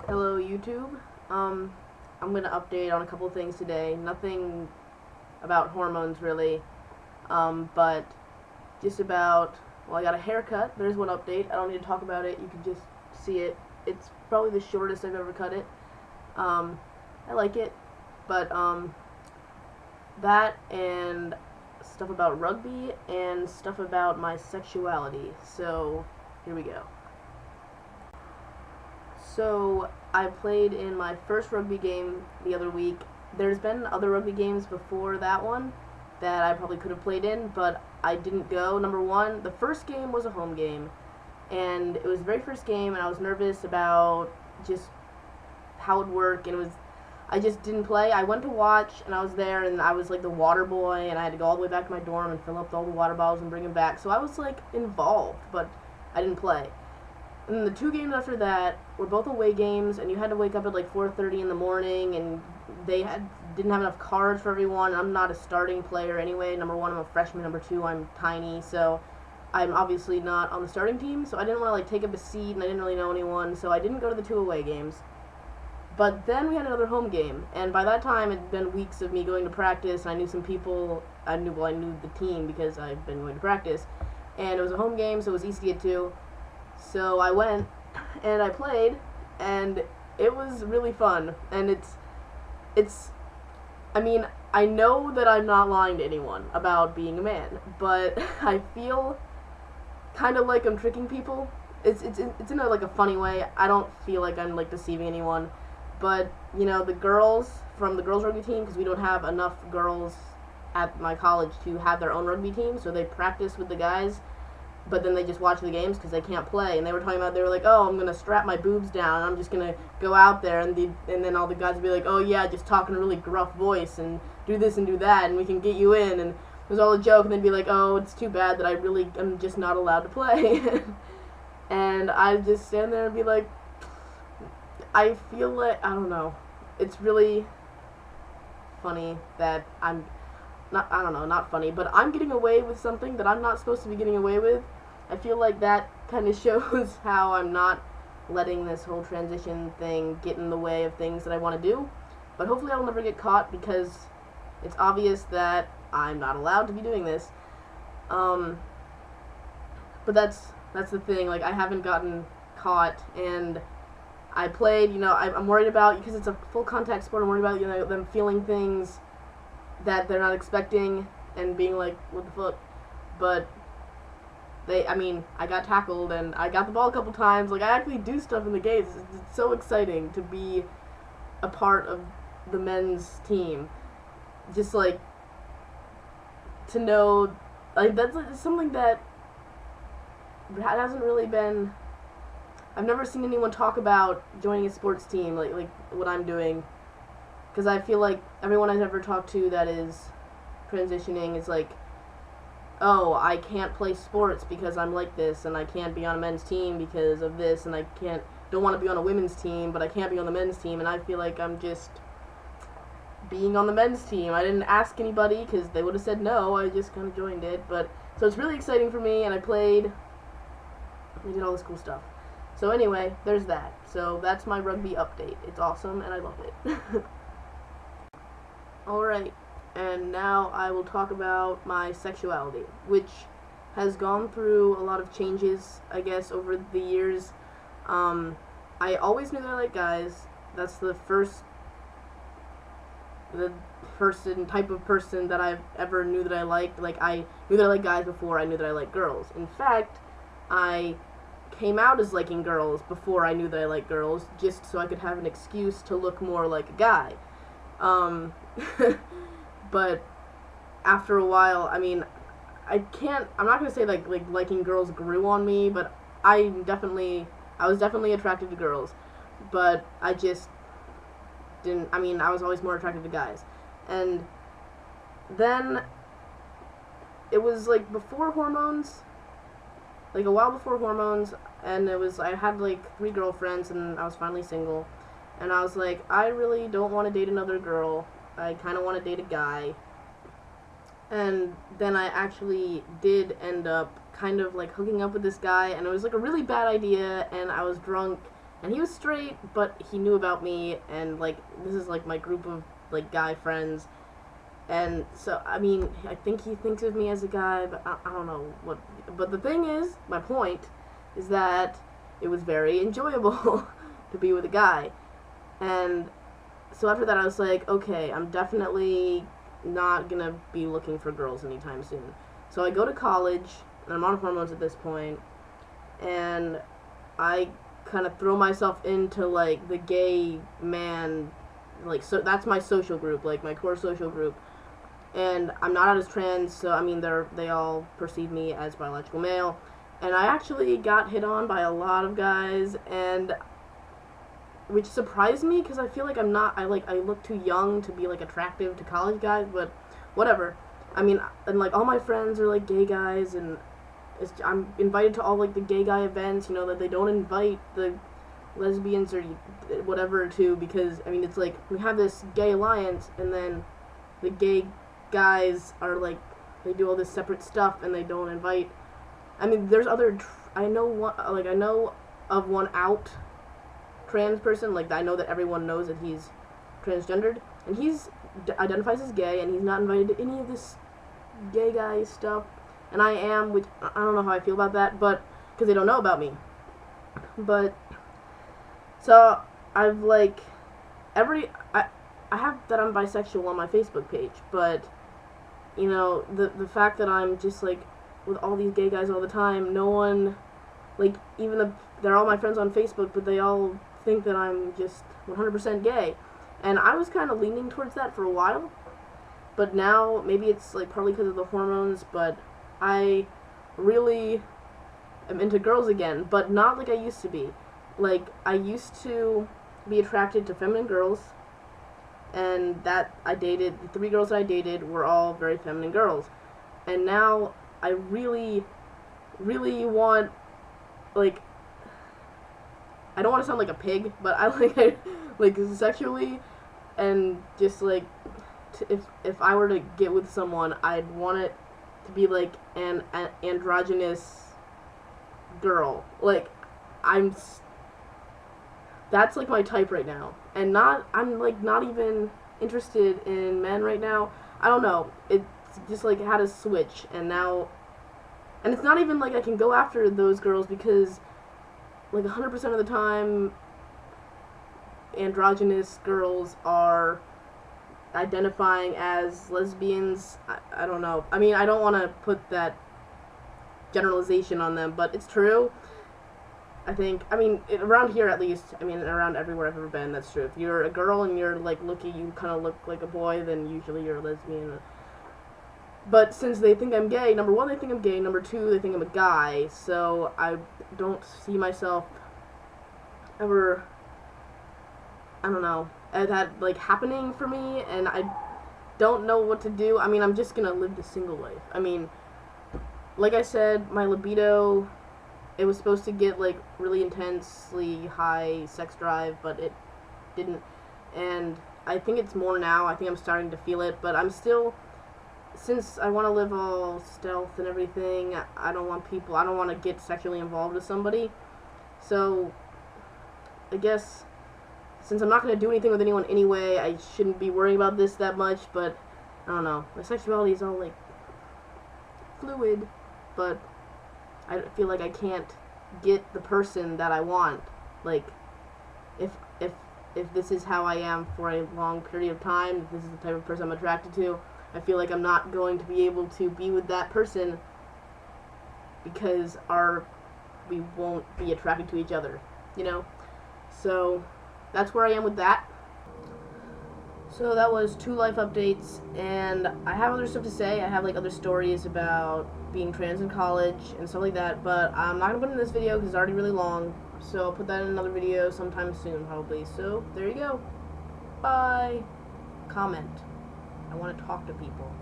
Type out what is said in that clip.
Hello YouTube. I'm gonna update on a couple things today. Nothing about hormones really, but just about, well, I got a haircut. There's one update. I don't need to talk about it. You can just see it. It's probably the shortest I've ever cut it. I like it, but that and stuff about rugby and stuff about my sexuality. So here we go. So I played in my first rugby game the other week. There's been other rugby games before that one that I probably could have played in, but I didn't go. Number one, the first game was a home game, and it was the very first game, and I was nervous about just how it would work, and I just didn't play. I went to watch, and I was there, and I was like the water boy, and I had to go all the way back to my dorm and fill up all the water bottles and bring them back. So I was like involved, but I didn't play. And then the two games after that were both away games, and you had to wake up at like 4:30 in the morning, and didn't have enough cards for everyone. I'm not a starting player anyway. Number one, I'm a freshman. Number two, I'm tiny, so I'm obviously not on the starting team. So I didn't want to like take up a seat, and I didn't really know anyone, so I didn't go to the two away games. But then we had another home game, and by that time it had been weeks of me going to practice, and I knew some people. I knew the team because I've been going to practice, and it was a home game, so it was easy to get to. So I went and I played, and it was really fun. And I mean, I know that I'm not lying to anyone about being a man, but I feel kind of like I'm tricking people. It's in a, like a funny way. I don't feel like I'm like deceiving anyone, but you know, the girls from the girls rugby team, because we don't have enough girls at my college to have their own rugby team, so they practice with the guys, but then they just watch the games because they can't play. And they were talking about, they were like, oh, I'm going to strap my boobs down, and I'm just going to go out there, and then all the guys would be like, oh yeah, just talk in a really gruff voice, and do this and do that, and we can get you in, and it was all a joke, and they'd be like, oh, it's too bad that I'm just not allowed to play. And I'd just stand there and be like, I feel like, I don't know, it's really funny that not funny, but I'm getting away with something that I'm not supposed to be getting away with. I feel like that kind of shows how I'm not letting this whole transition thing get in the way of things that I want to do. But hopefully I'll never get caught, because it's obvious that I'm not allowed to be doing this. But that's the thing. Like, I haven't gotten caught, and I played. You know, I'm worried about, because it's a full contact sport. I'm worried about, you know, them feeling things that they're not expecting and being like, what the fuck? But I got tackled, and I got the ball a couple times. Like, I actually do stuff in the games. It's so exciting to be a part of the men's team. Just like to know, like, that's something that hasn't really been. I've never seen anyone talk about joining a sports team like what I'm doing. Because I feel like everyone I've ever talked to that is transitioning is like, oh, I can't play sports because I'm like this, and I can't be on a men's team because of this, and I don't want to be on a women's team, but I can't be on the men's team, and I feel like I'm just being on the men's team. I didn't ask anybody because they would have said no. I just kind of joined it, but so it's really exciting for me, and I played. I did all this cool stuff. So anyway, there's that. So that's my rugby update. It's awesome, and I love it. Alright, and now I will talk about my sexuality, which has gone through a lot of changes, I guess, over the years. I always knew that I liked guys. That's the type of person that I've ever knew that I liked. Like, I knew that I liked guys before I knew that I liked girls. In fact, I came out as liking girls before I knew that I liked girls, just so I could have an excuse to look more like a guy. But after a while, I mean, I'm not gonna say like liking girls grew on me, but I was definitely attracted to girls, but I just didn't, I was always more attracted to guys. And then it was like before hormones, like a while before hormones, and I had like 3 girlfriends, and I was finally single. And I was like, I really don't want to date another girl. I kind of want to date a guy. And then I actually did end up kind of like hooking up with this guy, and it was like a really bad idea, and I was drunk, and he was straight, but he knew about me, and like this is like my group of like guy friends, and so I mean I think he thinks of me as a guy, but I don't know what. But the thing is, my point is that it was very enjoyable to be with a guy, and so after that I was like, okay, I'm definitely not gonna be looking for girls anytime soon. So I go to college, and I'm on hormones at this point, and I kind of throw myself into like the gay man, like, so that's my social group, like my core social group, and I'm not out as trans, so I mean they all perceive me as biological male, and I actually got hit on by a lot of guys, and which surprised me because I feel like I look too young to be like attractive to college guys, but whatever. I mean, and like all my friends are like gay guys, and I'm invited to all like the gay guy events, that they don't invite the lesbians or whatever to, because I mean it's like we have this gay alliance, and then the gay guys are like, they do all this separate stuff and they don't invite. I mean, there's other I know of one out trans person, like I know that everyone knows that he's transgendered, and he's identifies as gay, and he's not invited to any of this gay guy stuff, and I am, which I don't know how I feel about that, but because they don't know about me. But so I've like I have that I'm bisexual on my Facebook page, but the fact that I'm just like with all these gay guys all the time, no one, like, even they're all my friends on Facebook, but they all think that I'm just 100% gay, and I was kind of leaning towards that for a while, but now maybe it's like partly because of the hormones, but I really am into girls again, but not like I used to be. Like, I used to be attracted to feminine girls, and that the 3 girls that I dated were all very feminine girls, and now I really, really want, like, I don't want to sound like a pig, but I like sexually, and just like if I were to get with someone, I'd want it to be like an androgynous girl. Like, that's like my type right now, and I'm like not even interested in men right now. I don't know. It's just like had a switch, and now, and it's not even like I can go after those girls because, like, 100% of the time, androgynous girls are identifying as lesbians. I don't know. I mean, I don't want to put that generalization on them, but it's true. I think, I mean, around here at least, I mean, around everywhere I've ever been, that's true. If you're a girl and you're, like, you kind of look like a boy, then usually you're a lesbian. But since they think I'm gay, number 1, they think I'm gay, number 2, they think I'm a guy, so I don't see myself ever, I don't know, that, like, happening for me, and I don't know what to do. I mean, I'm just gonna live the single life. I mean, like I said, my libido, it was supposed to get, like, really intensely high sex drive, but it didn't, and I think it's more now. I think I'm starting to feel it, but I'm still, since I want to live all stealth and everything, I don't want to get sexually involved with somebody, so I guess since I'm not going to do anything with anyone anyway, I shouldn't be worrying about this that much, but I don't know, my sexuality is all, like, fluid, but I feel like I can't get the person that I want. Like, if this is how I am for a long period of time, if this is the type of person I'm attracted to, I feel like I'm not going to be able to be with that person because we won't be attracted to each other, So that's where I am with that. So that was 2 life updates, and I have other stuff to say. I have, like, other stories about being trans in college and stuff like that, but I'm not going to put it in this video because it's already really long, so I'll put that in another video sometime soon, probably. So, there you go. Bye. Comment. I want to talk to people.